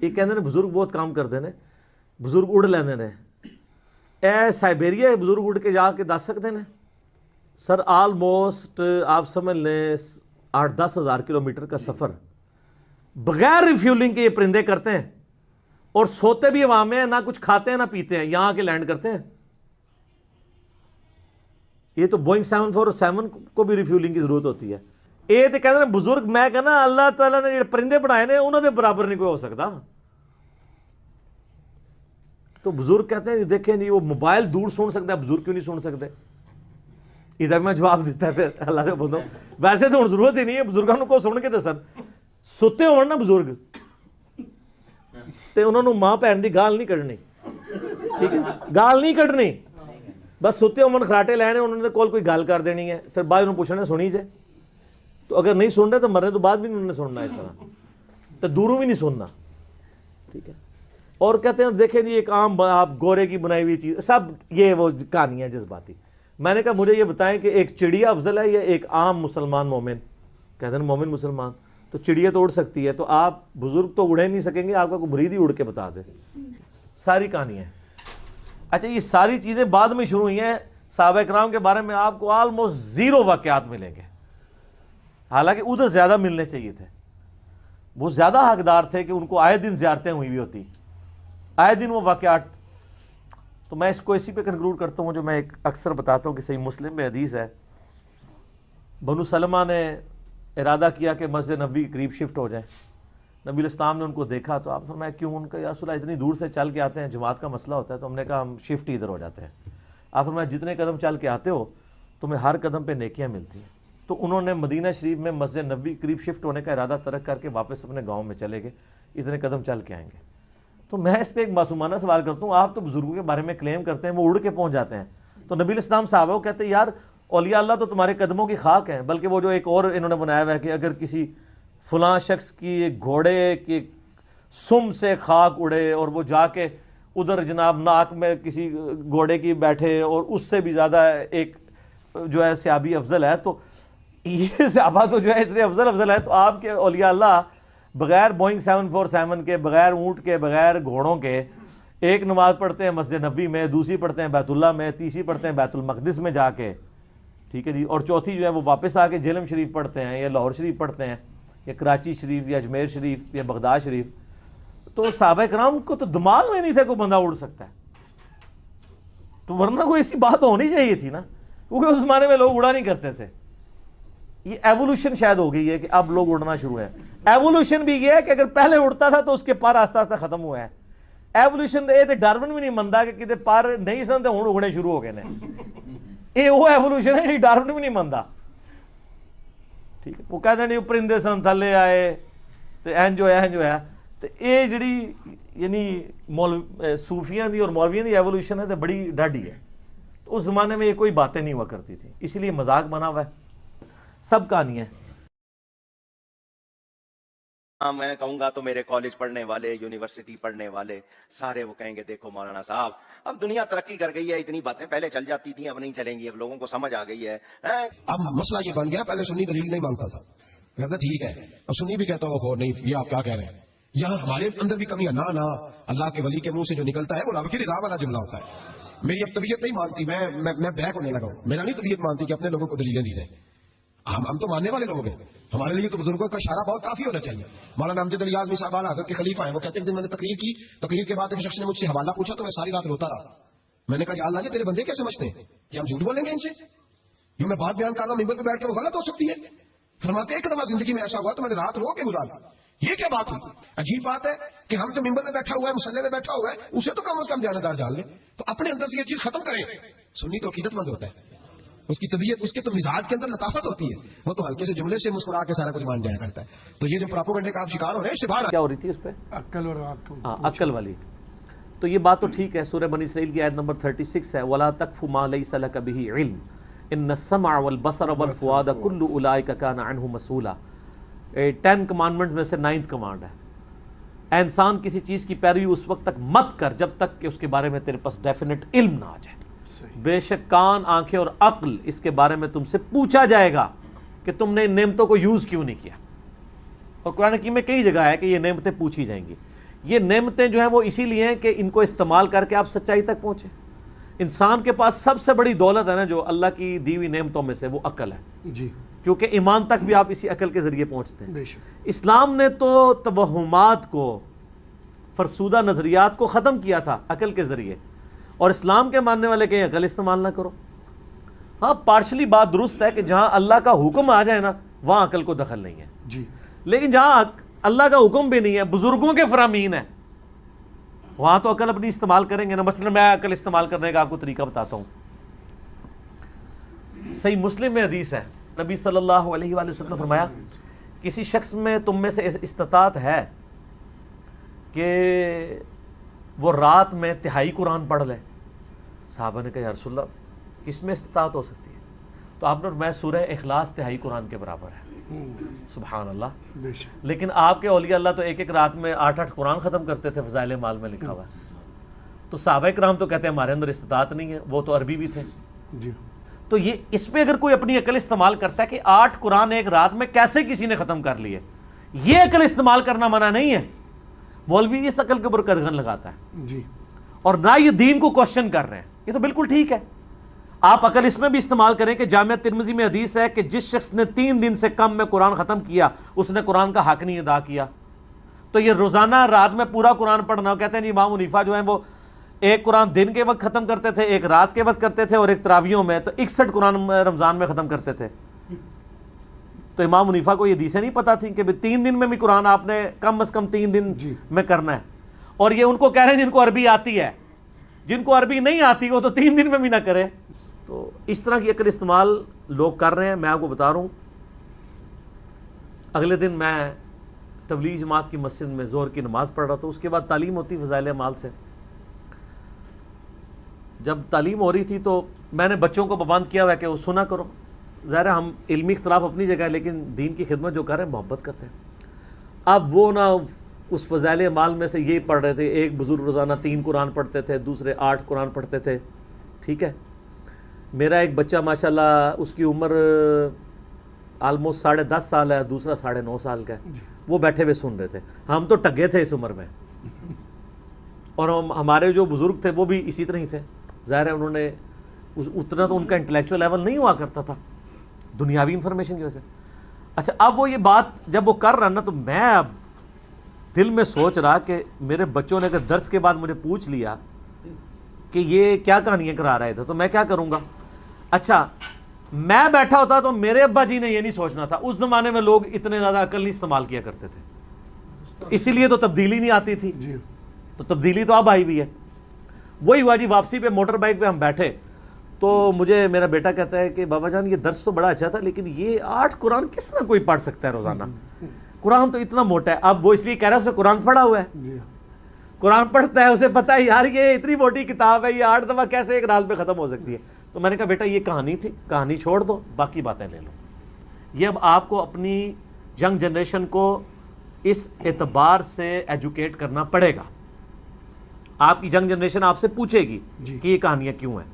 یہ کہتے ہیں بزرگ بہت کام کرتے ہیں, بزرگ اڑ لیندے نے. اے سائبیریا بزرگ اڑ کے جا کے دس سکتے ہیں سر؟ آلموسٹ آپ سمجھ لیں 8-10 ہزار کلومیٹر کا سفر بغیر ریفیولنگ کے یہ پرندے کرتے ہیں, اور سوتے بھی عوام میں, نہ کچھ کھاتے ہیں نہ پیتے ہیں, یہاں کے لینڈ کرتے ہیں. یہ تو بوئنگ 747 کو بھی ریفیولنگ کی ضرورت ہوتی ہے. یہ تو کہتے ہیں بزرگ, میں کہنا اللہ تعالیٰ نے جو پرندے بنائے نے انہوں نے برابر نہیں کوئی ہو سکتا. تو بزرگ کہتے ہیں دیکھیں جی وہ موبائل دور سن سکتا ہے, بزرگ کیوں نہیں سن سکتے؟ ادھر میں جواب دیتا ہے پھر اللہ سے بولتا ہوں ویسے تو ضرورت ہی نہیں ہے بزرگوں کو سن کے تو سن ستے ہو نا بزرگ تے انہوں نے ماں بھن دی گال نہیں کڈنی, ٹھیک ہے, گال نہیں کڈنی, بس ستے ہو خراٹے لینے, انہوں نے کول کوئی گل کر دینی ہے, پھر بعد انہوں پوچھنا سنی جائے. تو اگر نہیں سن رہے تو مرنے تو بعد بھی انہوں نے سننا اس طرح, تو دوروں بھی نہیں سننا, ٹھیک ہے. اور کہتے ہیں دیکھیں جی ایک عام آپ گورے کی بنائی ہوئی چیز, سب یہ وہ کہانیاں جذباتی. میں نے کہا مجھے یہ بتائیں کہ ایک چڑیا افضل ہے یا ایک عام مسلمان مومن؟ کہتے ہیں مومن مسلمان. تو چڑیا تو اڑ سکتی ہے, تو آپ بزرگ تو اڑے نہیں سکیں گے, آپ کا کوئی مرید ہی اڑ کے بتا دے. ساری کہانیاں. اچھا یہ ساری چیزیں بعد میں شروع ہوئی ہیں. صحابہ کرام کے بارے میں آپ کو آلموسٹ 0 واقعات ملیں گے, حالانکہ ادھر زیادہ ملنے چاہیے تھے. وہ زیادہ حقدار تھے کہ ان کو آئے دن زیارتیں ہوئی بھی ہوتی, آئے دن وہ واقعات. تو میں اس کو اسی پہ کنکلوڈ کرتا ہوں جو میں ایک اکثر بتاتا ہوں کہ صحیح مسلم میں حدیث ہے, بنو سلمہ نے ارادہ کیا کہ مسجد نبوی کے قریب شفٹ ہو جائیں. نبی الاسلام نے ان کو دیکھا تو آپ فرمایا کیوں؟ ان کا یا رسول اللہ اتنی دور سے چل کے آتے ہیں, جماعت کا مسئلہ ہوتا ہے. تو ہم نے کہا ہم شفٹ ہی ادھر ہو جاتے ہیں. آپ فرمایا جتنے قدم چل کے آتے ہو تمہیں ہر قدم پہ نیکیاں ملتی ہیں. تو انہوں نے مدینہ شریف میں مسجد نبوی قریب شفٹ ہونے کا ارادہ ترک کر کے واپس اپنے گاؤں میں چلے گئے, اتنے قدم چل کے آئیں گے. تو میں اس پہ ایک معصومانہ سوال کرتا ہوں, آپ تو بزرگوں کے بارے میں کلیم کرتے ہیں وہ اڑ کے پہنچ جاتے ہیں, تو نبی الاسلام صحابہ وہ کہتے ہیں یار اولیاء اللہ تو تمہارے قدموں کی خاک ہیں. بلکہ وہ جو ایک اور انہوں نے بنایا ہوا ہے کہ اگر کسی فلاں شخص کی گھوڑے کی سم سے خاک اڑے اور وہ جا کے ادھر جناب ناک میں کسی گھوڑے کی بیٹھے اور اس سے بھی زیادہ ایک جو ہے صحابی افضل ہے, تو یہ صحابہ تو جو ہے اتنے افضل ہے, تو آپ کے اولیاء اللہ بغیر بوئنگ 747 کے, بغیر اونٹ کے, بغیر گھوڑوں کے ایک نماز پڑھتے ہیں مسجد نبوی میں, دوسری پڑھتے ہیں بیت اللہ میں, تیسری پڑھتے ہیں بیت المقدس میں جا کے, ٹھیک ہے جی, اور چوتھی جو ہے وہ واپس آ کے جہلم شریف پڑھتے ہیں یا لاہور شریف پڑھتے ہیں یا کراچی شریف یا اجمیر شریف یا بغداد شریف. تو صحابہ کرام کو تو دماغ میں نہیں تھا کوئی بندہ اڑ سکتا ہے, تو ورنہ کوئی ایسی بات ہونی چاہیے تھی نا, کیونکہ اس زمانے میں لوگ اڑا نہیں کرتے تھے. یہ ایوولوشن شاید ہو گئی ہے کہ اب لوگ اڑنا شروع ہے. ایوولوشن بھی یہ ہے کہ اگر پہلے اڑتا تھا تو اس کے پر آہستہ آہستہ ختم ہوا ہے. ایوولوشن یہ ڈارون بھی نہیں منتا کہ کتے پر نہیں سن تو ہوں اگنے شروع ہو گئے ہیں. یہ وہ ایوولوشن ہے ڈارون بھی نہیں منتا, ٹھیک ہے. وہ کہتے ہیں نہیں پرندے سن تھلے آئے تو جو ہے تو یہ جڑی یعنی صوفیاں دی اور مولویاں دی ایوولوشن ہے تو بڑی ڈاڈی ہے. تو اس زمانے میں یہ کوئی باتیں نہیں ہوا کرتی تھی, اسی لیے مذاق بنا ہوا ہے. سب کہانی ہے. میں کہوں گا تو میرے کالج پڑھنے والے, یونیورسٹی پڑھنے والے سارے وہ کہیں گے دیکھو مولانا صاحب اب دنیا ترقی کر گئی ہے, اتنی باتیں پہلے چل جاتی تھیں اب نہیں چلیں گی, اب لوگوں کو سمجھ آ گئی ہے. اب مسئلہ یہ بن گیا, پہلے سنی دلیل نہیں مانگتا تھا, کہتا ٹھیک ہے, اب سنی بھی کہتا ہوں نہیں یہ آپ کیا کہہ رہے ہیں. یہاں ہمارے اندر بھی کمی ہے نہ اللہ کے ولی کے منہ سے جو نکلتا ہے وہ رب کی رضا والا جملہ ہوتا ہے. میری اب طبیعت نہیں مانتی, میں بیک ہونے لگا ہوں, میرا نہیں طبیعت مانتی کہ اپنے لوگوں کو دلیلیں دی جائیں. ہم تو ماننے والے لوگ ہیں, ہمارے لیے تو بزرگوں کا اشارہ بہت کافی ہونا چاہیے. مولانا امجد علی اعظمی صاحب اعلیٰ حضرت کے خلیفہ ہیں, وہ کہتے ہیں کہ میں نے تقریر کی, تقریر کے بعد ایک شخص نے مجھ سے حوالہ پوچھا تو میں ساری رات روتا رہا. میں نے کہا یا اللہ یہ تیرے بندے کیا سمجھتے ہیں کہ ہم جھوٹ بولیں گے ان سے؟ جو میں بات بیان کر رہا ہوں ممبر پہ بیٹھ کے وہ غلط ہو سکتی ہے. فرماتے ایک دفعہ زندگی میں ایسا ہوا تو میں نے رات رو کے گزارا. یہ کیا بات ہوئی؟ عجیب بات ہے کہ ہم جو ممبر میں بیٹھا ہوا ہے, مسلح میں بیٹھا ہوا ہے, اسے تو کم از کم جانبدار جان لیں, تو اپنے اندر سے یہ چیز ختم کریں. سنی تو عقیدت مند ہوتا ہے, اس کی طبیعت, اس کے تو مزاج کے اندر لطافت ہوتی ہے, وہ تو ہلکے سے جملے سے مسکرا کے سارا کچھ مان جایا کرتا ہے. تو یہ جو پراپوگنڈے کا آپ شکار ہو رہے ہیں اس سے باہر کیا ہو رہی تھی اس پہ عقل اور آپ کو عقل والی. تو یہ بات تو ٹھیک ہے, سورہ بنی اسرائیل کی آیت نمبر 36 ہے, وَلَا تَقْفُ مَا لَيْسَ لَكَ بِهِ عِلْمٌ إِنَّ السَّمْعَ وَالْبَصَرَ وَالْفُؤَادَ كُلُّ أُولَٰئِكَ كَانَ عَنْهُ مسؤولا. 10 کمانڈمنٹ میں سے 9th کمانڈ ہے, اے انسان کسی چیز کی پیروی اس وقت تک مت کر جب تک کہ اس کے بارے میں تیرے پاس ڈیفینیٹ علم نہ آ جائے. بے شک کان, آنکھیں اور عقل اس کے بارے میں تم سے پوچھا جائے گا. کہ تم نے ان نعمتوں کو یوز کیوں نہیں کیا. اور قرآن حکیم میں کئی جگہ ہے کہ یہ نعمتیں پوچھی جائیں گی. یہ نعمتیں جو ہیں وہ اسی لیے ہیں کہ ان کو استعمال کر کے آپ سچائی تک پہنچیں. انسان کے پاس سب سے بڑی دولت ہے نا جو اللہ کی دی ہوئی نعمتوں میں سے، وہ عقل ہے. جی کیونکہ ایمان تک بھی آپ اسی عقل کے ذریعے پہنچتے ہیں. بے شک. اسلام نے تو توہمات کو، فرسودہ نظریات کو ختم کیا تھا عقل کے ذریعے. اور اسلام کے ماننے والے کہیں عقل استعمال نہ کرو. ہاں پارشلی بات درست ہے کہ جہاں اللہ کا حکم آ جائے نا وہاں عقل کو دخل نہیں ہے. جی لیکن جہاں اللہ کا حکم بھی نہیں ہے، بزرگوں کے فرامین ہے، وہاں تو عقل اپنی استعمال کریں گے نا. مثلا میں عقل استعمال کرنے کا آپ کو طریقہ بتاتا ہوں. صحیح مسلم میں حدیث ہے، نبی صلی اللہ علیہ وآلہ وسلم نے فرمایا کسی شخص میں تم میں سے استطاعت ہے کہ وہ رات میں تہائی قرآن پڑھ لے. صحابہ نے کہا یا رسول اللہ کس میں استطاعت ہو سکتی ہے؟ تو آپ نے فرمایا سورہ اخلاص تہائی قرآن کے برابر ہے. سبحان اللہ. بے شک. لیکن آپ کے اولیاء اللہ تو ایک ایک رات میں 8 قرآن ختم کرتے تھے، فضائل مال میں لکھا ہوا ہے. تو صحابہ کرام تو کہتے ہیں ہمارے اندر استطاعت نہیں ہے، وہ تو عربی بھی تھے. جی تو یہ اس پہ اگر کوئی اپنی عقل استعمال کرتا ہے کہ 8 قرآن ایک رات میں کیسے کسی نے ختم کر لیے، یہ عقل استعمال کرنا منع نہیں ہے. مولوی اس عقل کے اوپر قدغن لگاتا ہے جی اور نہ یہ دین کو کوشچن کر رہے ہیں. یہ تو بالکل ٹھیک ہے. آپ عقل اس میں بھی استعمال کریں کہ جامعہ ترمذی میں حدیث ہے کہ جس شخص نے 3 دن سے کم میں قرآن ختم کیا اس نے قرآن کا حق نہیں ادا کیا. تو یہ روزانہ رات میں پورا قرآن پڑھنا، کہتے ہیں جی امام حنیفہ جو ہیں وہ ایک قرآن دن کے وقت ختم کرتے تھے، ایک رات کے وقت کرتے تھے، اور ایک تراویحوں میں تو 61 قرآن رمضان میں ختم کرتے تھے. تو امام حنیفہ کو یہ حدیثیں نہیں پتہ تھیں کہ 3 دن میں بھی قرآن آپ نے کم از کم 3 دن میں کرنا ہے. اور یہ ان کو کہہ رہے ہیں جن کو عربی آتی ہے. جن کو عربی نہیں آتی وہ تو 3 دن میں بھی نہ کرے. تو اس طرح کی عقل استعمال لوگ کر رہے ہیں. میں آپ کو بتا رہا ہوں، اگلے دن میں تبلیغ جماعت کی مسجد میں ظہر کی نماز پڑھ رہا تھا. اس کے بعد تعلیم ہوتی فضائل اعمال سے. جب تعلیم ہو رہی تھی تو میں نے بچوں کو پابند کیا ہوا ہے کہ وہ سنا کرو. ظاہر ہے ہم علمی اختلاف اپنی جگہ ہے لیکن دین کی خدمت جو کر رہے ہیں محبت کرتے ہیں. اب وہ نہ اس فضائل اعمال میں سے یہی پڑھ رہے تھے. ایک بزرگ روزانہ 3 قرآن پڑھتے تھے، دوسرے 8 قرآن پڑھتے تھے. ٹھیک ہے. میرا ایک بچہ ماشاءاللہ اس کی عمر آلموسٹ 10.5 سال ہے، دوسرا 9.5 سال کا ہے. وہ بیٹھے ہوئے سن رہے تھے. ہم تو ٹگے تھے اس عمر میں، اور ہمارے جو بزرگ تھے وہ بھی اسی طرح ہی تھے. ظاہر ہے انہوں نے اتنا تو ان کا انٹلیکچوئل لیول نہیں ہوا کرتا تھا دنیاوی انفارمیشن کی وجہ سے. اچھا اب وہ یہ بات جب وہ کر رہا نا تو میں اب دل میں سوچ رہا کہ میرے بچوں نے اگر درس کے بعد مجھے پوچھ لیا کہ یہ کیا کہانیاں کرا رہے تھے تو میں کیا کروں گا. اچھا میں بیٹھا ہوتا تو میرے ابا جی نے یہ نہیں سوچنا تھا. اس زمانے میں لوگ اتنے زیادہ عقل نہیں استعمال کیا کرتے تھے، اسی لیے تو تبدیلی نہیں آتی تھی. تو تبدیلی تو اب آئی ہوئی ہے. وہی ہوا جی، واپسی پہ موٹر بائک پہ ہم بیٹھے تو مجھے میرا بیٹا کہتا ہے کہ بابا جان یہ درس تو بڑا اچھا تھا لیکن یہ 8 قرآن کس طرح کوئی پڑھ سکتا ہے روزانہ؟ قرآن تو اتنا موٹا ہے. اب وہ اس لیے کہہ رہا ہے اس نے قرآن پڑھا ہوا ہے، قرآن پڑھتا ہے، اسے پتہ ہے یار یہ اتنی موٹی کتاب ہے، یہ 8 دفعہ کیسے ایک رات پہ ختم ہو سکتی ہے. تو میں نے کہا بیٹا یہ کہانی تھی، کہانی چھوڑ دو، باقی باتیں لے لو. یہ اب آپ کو اپنی ینگ جنریشن کو اس اعتبار سے ایجوکیٹ کرنا پڑے گا. آپ کی ینگ جنریشن آپ سے پوچھے گی کہ یہ کہانیاں کیوں ہیں.